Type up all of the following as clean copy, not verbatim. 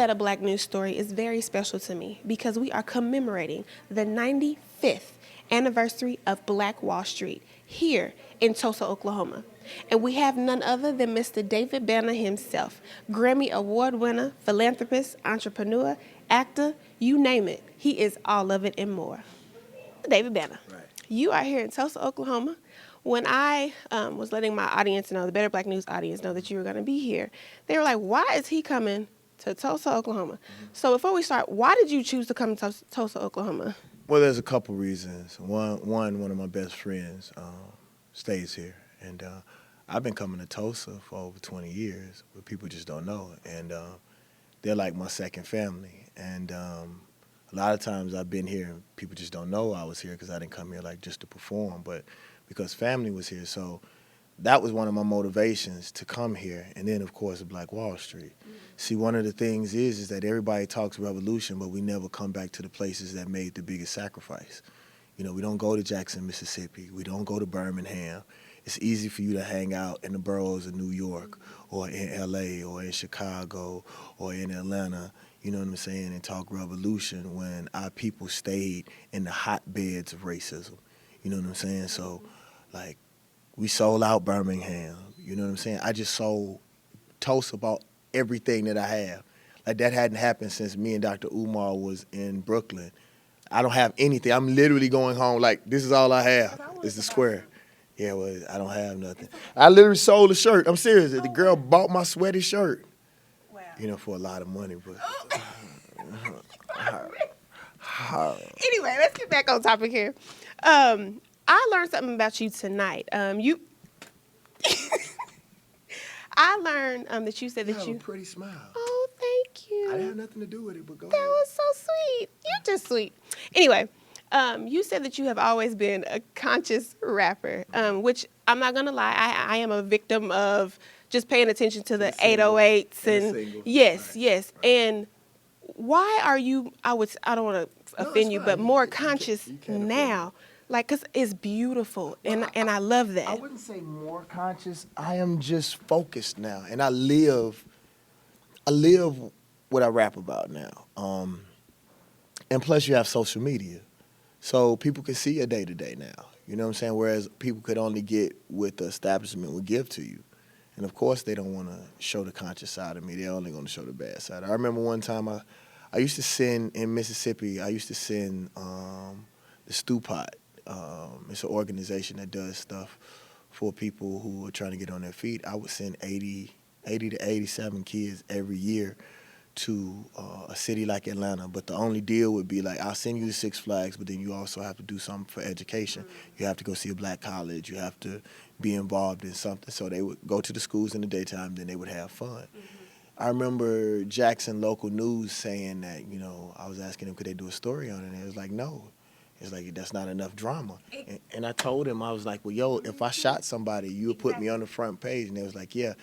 Better Black News story is very special to me because we are commemorating the 95th anniversary of Black Wall Street here in Tulsa, Oklahoma. And we have none other than Mr. David Banner himself, Grammy Award winner, philanthropist, entrepreneur, actor, you name it. He is all of it and more. David Banner. Right. You are here in Tulsa, Oklahoma. When I was letting my audience know, the Better Black News audience know that you were going to be here, they were like, why is he coming to Tulsa, Oklahoma? So before we start, why did you choose to come to Tulsa, Oklahoma? Well, there's a couple reasons. One of my best friends stays here, and I've been coming to Tulsa for over 20 years, but people just don't know it. And they're like my second family. And a lot of times I've been here, and people just don't know I was here because I didn't come here like just to perform, but because family was here. So that was one of my motivations to come here. And then, of course, Black Wall Street. See, one of the things is that everybody talks revolution, but we never come back to the places that made the biggest sacrifice. You know, we don't go to Jackson, Mississippi. We don't go to Birmingham. It's easy for you to hang out in the boroughs of New York or in L.A. or in Chicago or in Atlanta, you know what I'm saying, and talk revolution when our people stayed in the hotbeds of racism. You know what I'm saying? So, like, we sold out Birmingham. You know what I'm saying? I just sold Tulsa about everything that I have. Like, that hadn't happened since me and Dr. Umar was in Brooklyn. I don't have anything. I'm literally going home like, this is all I have. It's the square. Yeah, well, I don't have nothing. I literally sold a shirt. I'm serious. The girl bought my sweaty shirt. Wow. You know, for a lot of money, but... Anyway, let's get back on topic here. I learned something about you tonight. I learned that you said You that have you... a pretty smile. Oh, thank you. I didn't have nothing to do with it, but go That ahead. was so sweet. You're just sweet. Anyway, you said that you have always been a conscious rapper, which I'm not going to lie, I am a victim of just paying attention to the single. 808s And the and single. yes, Right, yes. right. And why are you, I don't want to No, offend it's you, fine. but You more can't- conscious you can't offend now? Like, because it's beautiful, and I love that. I wouldn't say more conscious. I am just focused now, and I live what I rap about now. And plus, you have social media, so people can see your day to day now. You know what I'm saying? Whereas people could only get what the establishment would give to you, and of course, they don't want to show the conscious side of me. They're only going to show the bad side. I remember one time I used to send in Mississippi. I used to send the Stew Pot. It's an organization that does stuff for people who are trying to get on their feet. I would send 80 to 87 kids every year to a city like Atlanta. But the only deal would be like, I'll send you to Six Flags, but then you also have to do something for education. You have to go see a black college. You have to be involved in something. So they would go to the schools in the daytime, then they would have fun. I remember Jackson Local News saying that, you know, I was asking them, could they do a story on it? And they was like, no. It's like, that's not enough drama. And I told him, I was like, well, yo, if I shot somebody, you would put me on the front page. And they was like, yeah.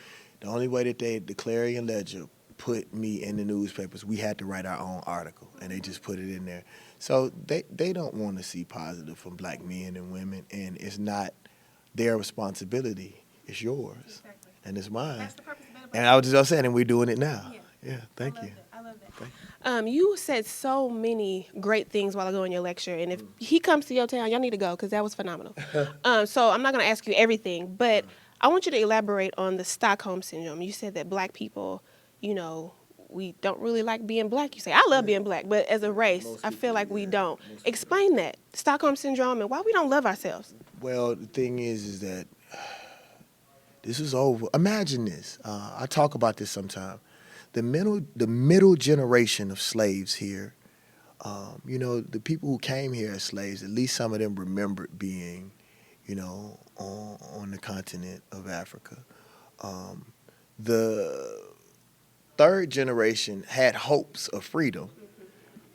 The only way that the Clarion Ledger put me in the newspapers, we had to write our own article. And they just put it in there. So they don't want to see positive from black men and women. And it's not their responsibility. It's yours. Exactly. And it's mine. That's the purpose of Better Black And I was just saying, and we're doing it now. Yeah, thank you. I love that. You said so many great things while ago in your lecture, and if he comes to your town, y'all need to go because that was phenomenal. So I'm not going to ask you everything, but I want you to elaborate on the Stockholm Syndrome. You said that black people, you know, we don't really like being black. You say, I love being black, but as a race, I feel like we don't. Explain that, Stockholm Syndrome, and why we don't love ourselves. Well, the thing is that this is over. Imagine this. I talk about this sometime. The middle generation of slaves here, you know, the people who came here as slaves, at least some of them remembered being, you know, on the continent of Africa. The third generation had hopes of freedom.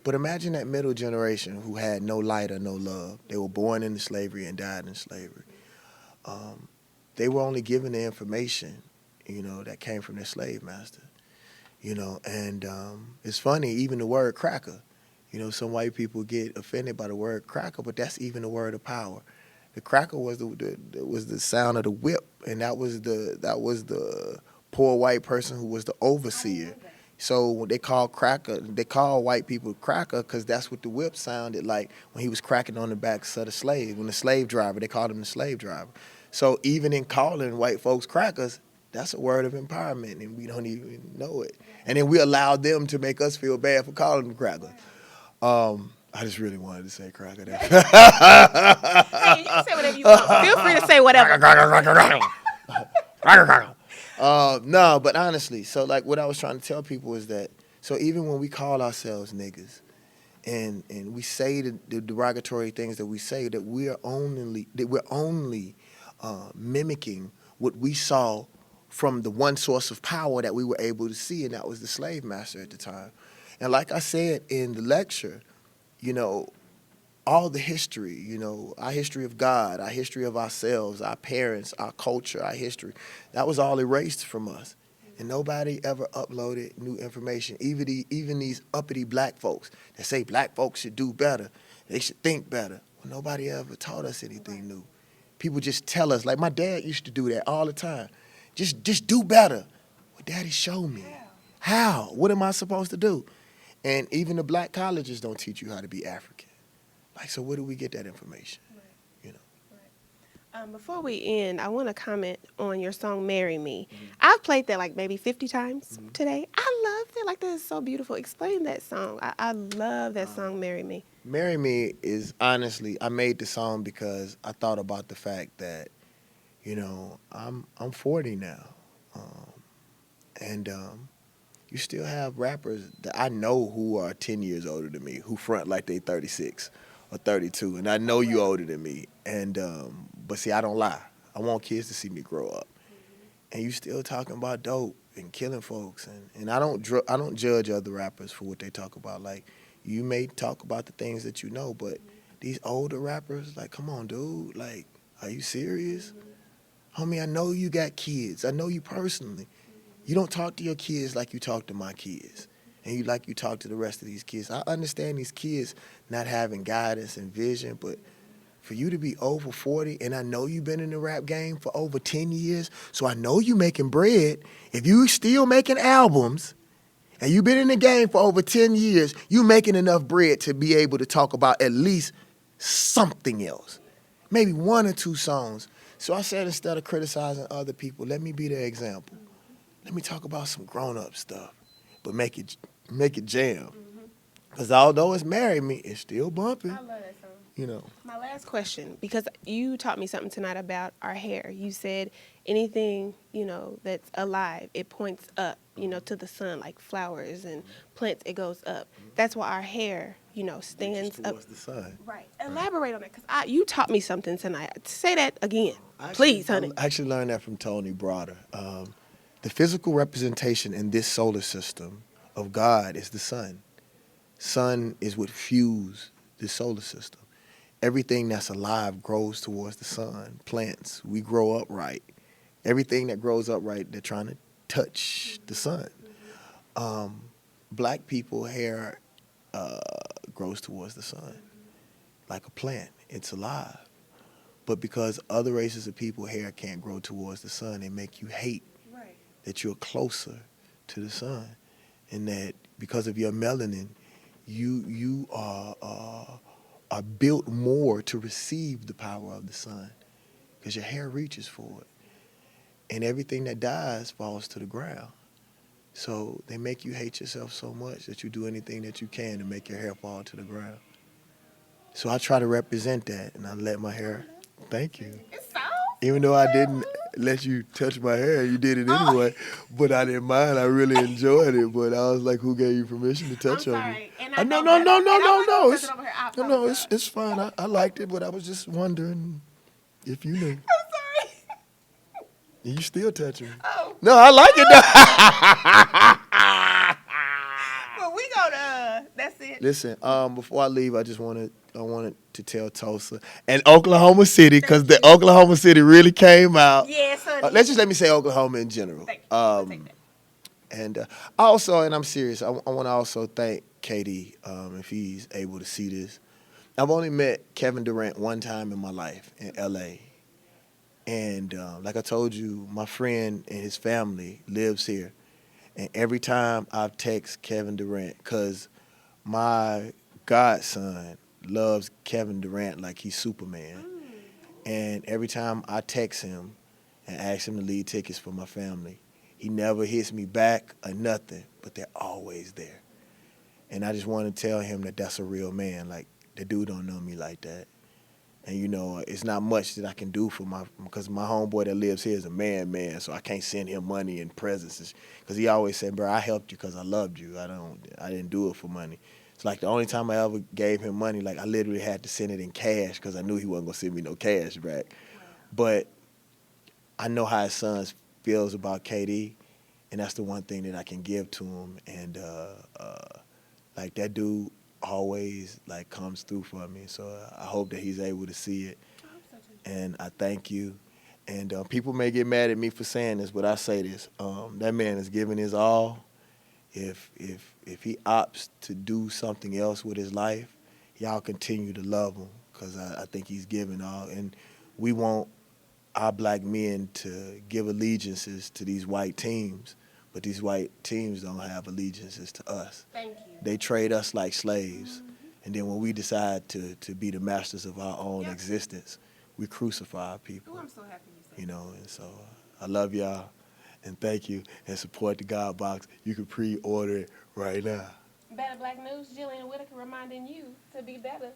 But imagine that middle generation who had no light or no love. They were born into slavery and died in slavery. They were only given the information, you know, that came from their slave master. You know, and it's funny, even the word cracker. You know, some white people get offended by the word cracker, but that's even the word of power. The cracker was the sound of the whip, and that was the poor white person who was the overseer. So they call white people cracker because that's what the whip sounded like when he was cracking on the backs of the slave. When the slave driver, they called him the slave driver. So even in calling white folks crackers, that's a word of empowerment, and we don't even know it. And then we allow them to make us feel bad for calling them crackers. I just really wanted to say cracker. Hey, you can say whatever you want. Feel free to say whatever. No, but honestly, so like what I was trying to tell people is that, so even when we call ourselves niggas and we say the derogatory things that we say, that we're only mimicking what we saw from the one source of power that we were able to see, and that was the slave master at the time. And like I said in the lecture, you know, all the history, you know, our history of God, our history of ourselves, our parents, our culture, our history, that was all erased from us. And nobody ever uploaded new information. Even these uppity black folks that say black folks should do better, they should think better. Well, nobody ever taught us anything new. People just tell us, like my dad used to do that all the time. Just do better. Well, Daddy, show me. How? What am I supposed to do? And even the black colleges don't teach you how to be African. Like, so where do we get that information? Right. You know. Right. Before we end, I want to comment on your song "Marry Me." I've played that like maybe 50 times today. I love it. Like, that is so beautiful. Explain that song. I love that song, "Marry Me." Marry Me is honestly, I made the song because I thought about the fact that, you know, I'm 40 now, and you still have rappers that I know who are 10 years older than me who front like they 36 or 32, and I know you older than me, and but see, I don't lie. I want kids to see me grow up, and you still talking about dope and killing folks, and I don't judge other rappers for what they talk about. Like, you may talk about the things that you know, but these older rappers, like, come on, dude, like, are you serious? Homie, I know you got kids. I know you personally. You don't talk to your kids like you talk to my kids, and you talk to the rest of these kids. I understand these kids not having guidance and vision, but for you to be over 40, and I know you've been in the rap game for over 10 years, so I know you making bread. If you still making albums, and you've been in the game for over 10 years, you making enough bread to be able to talk about at least something else. Maybe one or two songs. So I said, instead of criticizing other people, let me be the example. Let me talk about some grown-up stuff, but make it jam. Because although it's "Marry Me," it's still bumping. I love that song. You know. My last question, because you taught me something tonight about our hair. You said anything, you know, that's alive, it points up, you know, to the sun, like flowers and plants, it goes up. That's why our hair, you know, stands up. Towards the sun. Right. Elaborate on that, because you taught me something tonight. Say that again, please, honey. I actually learned that from Tony Broder. The physical representation in this solar system of God is the sun. Sun is what fuels the solar system. Everything that's alive grows towards the sun. Plants, we grow upright. Everything that grows upright, they're trying to touch the sun. Black people hair grows towards the sun, like a plant. It's alive. But because other races of people hair can't grow towards the sun, they make you hate that you're closer to the sun, and that because of your melanin, you are built more to receive the power of the sun, because your hair reaches for it, and everything that dies falls to the ground. So they make you hate yourself so much that you do anything that you can to make your hair fall to the ground. So I try to represent that, and I let my hair. Thank you. It's so Even though I didn't let you touch my hair, you did it anyway. But I didn't mind. I really enjoyed it. But I was like, who gave you permission to touch on me? No, it's fine. I liked it, but I was just wondering if you knew. I'm sorry. You still touching me. Oh. No, I like it now. Well, we gonna. That's it. Listen, before I leave, I wanted to tell Tulsa and Oklahoma City, because the Oklahoma City really came out. Yes, honey. Let me say Oklahoma in general. Thank you. Take that. And also, and I'm serious, I want to also thank KD, if he's able to see this. I've only met Kevin Durant one time in my life in LA. And like I told you, my friend and his family lives here. And every time I've text Kevin Durant, because my godson loves Kevin Durant like he's Superman. And every time I text him and ask him to leave tickets for my family, he never hits me back or nothing, but they're always there. And I just want to tell him that that's a real man. Like, the dude don't know me like that. And, you know, it's not much that I can do for because my homeboy that lives here is a man, so I can't send him money and presents. Because he always said, bro, I helped you because I loved you. I didn't do it for money. It's like the only time I ever gave him money, like I literally had to send it in cash because I knew he wasn't going to send me no cash back. But I know how his son feels about KD, and that's the one thing that I can give to him. And, like, that dude always, like, comes through for me. So I hope that he's able to see it. And I thank you. And people may get mad at me for saying this, but I say this. That man is giving his all. If he opts to do something else with his life, y'all continue to love him because I think he's giving all. And we want our black men to give allegiances to these white teams, but these white teams don't have allegiances to us. Thank you. They trade us like slaves. And then when we decide to be the masters of our own existence, we crucify our people. Oh, I'm so happy you said You know, and so I love y'all. And thank you, and support the God Box. You can pre-order it right now. Better Black News, Jillian Whitaker reminding you to be better.